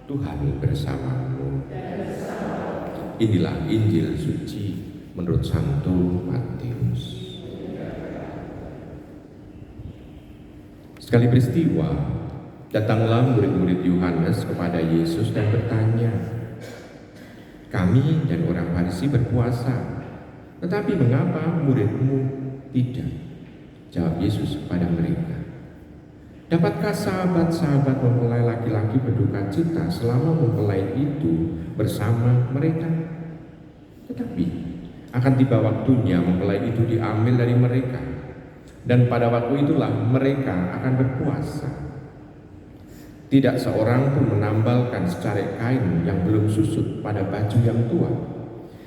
Tuhan bersamamu. Inilah Injil suci menurut Santo Matius. Sekali peristiwa, datanglah murid-murid Yohanes kepada Yesus dan bertanya, "Kami dan orang Farisi berpuasa, tetapi mengapa murid-Mu tidak?" Jawab Yesus kepada mereka, "Dapatkah sahabat-sahabat mempelai laki-laki berduka cita selama mempelai itu bersama mereka? Tetapi akan tiba waktunya mempelai itu diambil dari mereka, dan pada waktu itulah mereka akan berpuasa. Tidak seorang pun menambalkan secarik kain yang belum susut pada baju yang tua.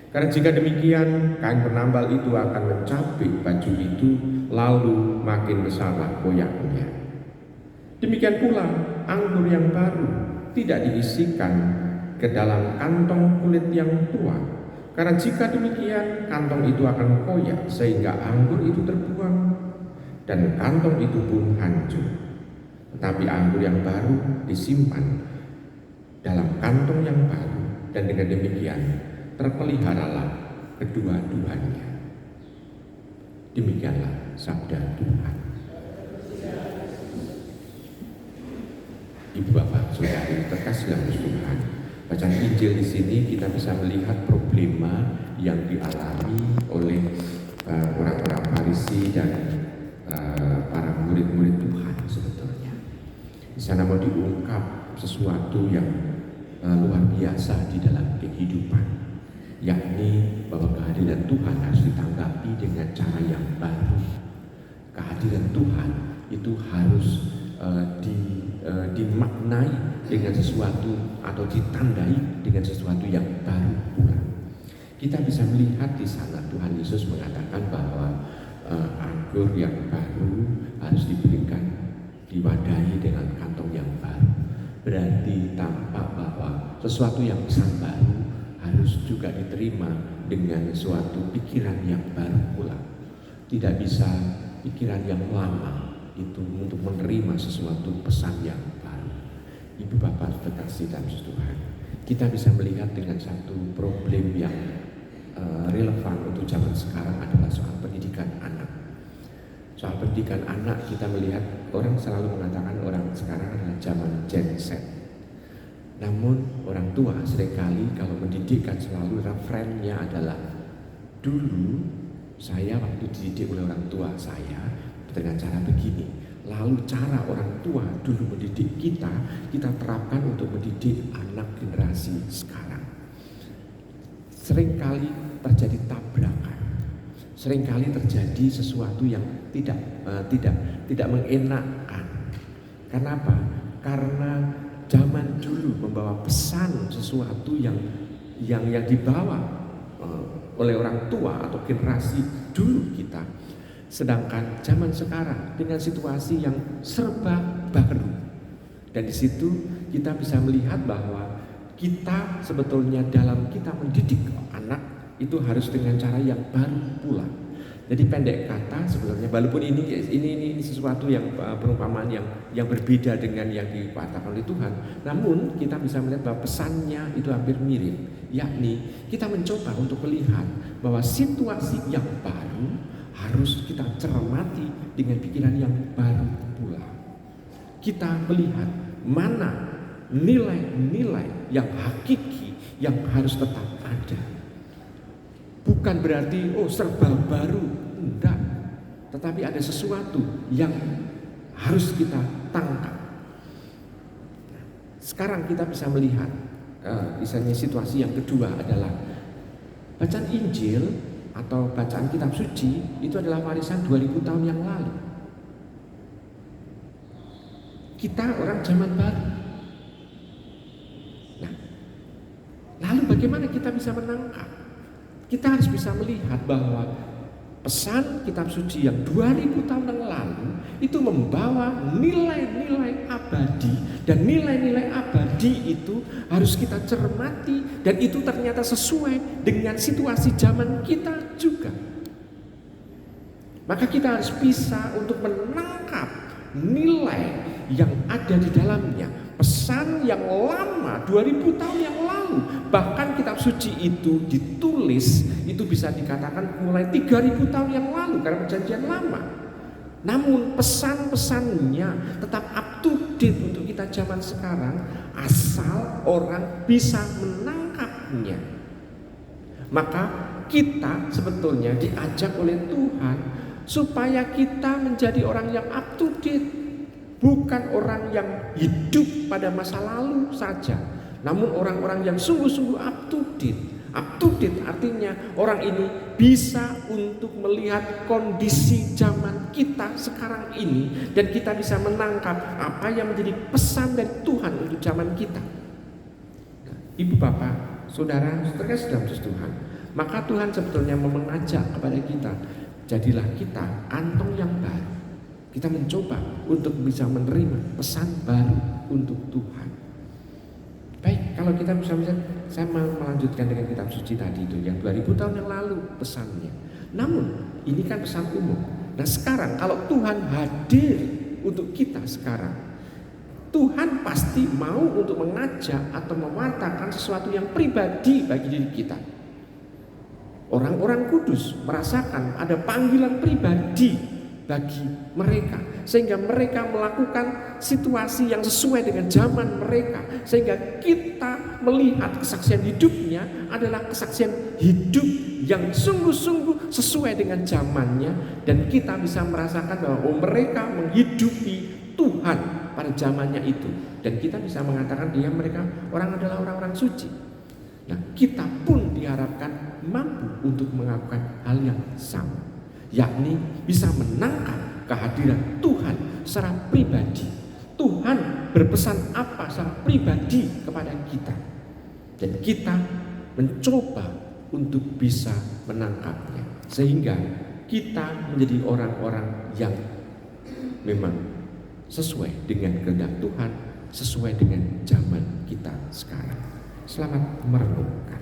Karena jika demikian, kain penambal itu akan mencapik baju itu, lalu makin besarlah koyaknya. Demikian pula anggur yang baru tidak diisikan ke dalam kantong kulit yang tua. Karena jika demikian, kantong itu akan koyak sehingga anggur itu terbuang dan kantong itu pun hancur. Tetapi anggur yang baru disimpan dalam kantong yang baru, dan dengan demikian terpeliharalah kedua-duanya." Demikianlah sabda Tuhan. Ibu bapak saudari terkasih dalam Tuhan, bacaan Injil di sini kita bisa melihat problema yang dialami oleh orang-orang Farisi dan para murid-murid Tuhan sebetulnya. Di sana mau diungkap sesuatu yang luar biasa di dalam kehidupan, yakni bahwa kehadiran Tuhan harus ditanggapi dengan cara yang baru. Kehadiran Tuhan itu harus dimaknai dengan sesuatu atau ditandai dengan sesuatu yang baru pula. Kita bisa melihat di sana Tuhan Yesus mengatakan bahwa anggur yang baru harus diberikan, diwadahi dengan kantong yang baru. Berarti tampak bahwa sesuatu yang baru harus juga diterima dengan suatu pikiran yang baru pula. Tidak bisa pikiran yang lama itu untuk menerima sesuatu pesan yang baru. Ibu bapak terkasih dalam Tuhan, kita bisa melihat dengan satu problem yang relevan untuk zaman sekarang adalah soal pendidikan anak. Soal pendidikan anak kita melihat orang selalu mengatakan orang sekarang adalah zaman Gen Z. Namun orang tua seringkali kalau mendidikkan selalu referennya adalah dulu saya waktu dididik oleh orang tua saya dengan cara begini, lalu cara orang tua dulu mendidik kita terapkan untuk mendidik anak generasi sekarang. Seringkali terjadi tabrakan, seringkali terjadi sesuatu yang tidak mengenakkan. Kenapa? Karena zaman dulu membawa pesan sesuatu yang dibawa oleh orang tua atau generasi dulu kita. Sedangkan zaman sekarang dengan situasi yang serba baru, dan di situ kita bisa melihat bahwa kita sebetulnya dalam kita mendidik anak itu harus dengan cara yang baru pula. Jadi pendek kata sebetulnya, walaupun ini sesuatu yang perumpamaan yang berbeda dengan yang dikatakan oleh Tuhan, namun kita bisa melihat bahwa pesannya itu hampir mirip, yakni kita mencoba untuk melihat bahwa situasi yang baru harus kita cermati dengan pikiran yang baru pula. Kita melihat mana nilai-nilai yang hakiki yang harus tetap ada. Bukan berarti serba baru, enggak. Tetapi ada sesuatu yang harus kita tangkap. Sekarang kita bisa melihat misalnya situasi yang kedua adalah bacaan Injil atau bacaan kitab suci itu adalah warisan 2000 tahun yang lalu. Kita orang zaman baru. Nah, lalu bagaimana kita bisa menangkap? Kita harus bisa melihat bahwa pesan kitab suci yang 2000 tahun yang lalu itu membawa nilai-nilai abadi, dan nilai-nilai abadi itu harus kita cermati, dan itu ternyata sesuai dengan situasi zaman kita juga. Maka kita harus bisa untuk menangkap nilai yang ada di dalamnya. Pesan yang lama 2000 tahun yang lalu, bahkan kitab suci itu ditulis itu bisa dikatakan mulai 3000 tahun yang lalu karena perjanjian lama. Namun pesan-pesannya tetap up to date untuk kita zaman sekarang, asal orang bisa menangkapnya. Maka kita sebetulnya diajak oleh Tuhan supaya kita menjadi orang yang up to date. Bukan orang yang hidup pada masa lalu saja, namun orang-orang yang sungguh-sungguh up to date. Up to date artinya orang ini bisa untuk melihat kondisi zaman kita sekarang ini, dan kita bisa menangkap apa yang menjadi pesan dari Tuhan untuk zaman kita. Nah, Ibu Bapak, Saudara, terkait dalam Tuhan, maka Tuhan sebetulnya mengajak kepada kita, jadilah kita kantong yang baru. Kita mencoba untuk bisa menerima pesan baru untuk Tuhan. Baik, kalau kita bisa, saya mau melanjutkan dengan kitab suci tadi itu yang 2000 tahun yang lalu pesannya. Namun ini kan pesan umum. Nah sekarang kalau Tuhan hadir untuk kita sekarang, Tuhan pasti mau untuk mengajak atau mewartakan sesuatu yang pribadi bagi diri kita. Orang-orang kudus merasakan ada panggilan pribadi bagi mereka, sehingga mereka melakukan situasi yang sesuai dengan zaman mereka, sehingga kita melihat kesaksian hidupnya adalah kesaksian hidup yang sungguh-sungguh sesuai dengan zamannya, dan kita bisa merasakan bahwa mereka menghidupi Tuhan pada zamannya itu, dan kita bisa mengatakan mereka adalah orang-orang suci. Nah, kita pun diharapkan mampu untuk melakukan hal yang sama, yakni bisa menangkap kehadiran Tuhan secara pribadi. Tuhan berpesan apa secara pribadi kepada kita, dan kita mencoba untuk bisa menangkapnya, sehingga kita menjadi orang-orang yang memang sesuai dengan kehendak Tuhan, sesuai dengan zaman kita sekarang. Selamat merenungkan.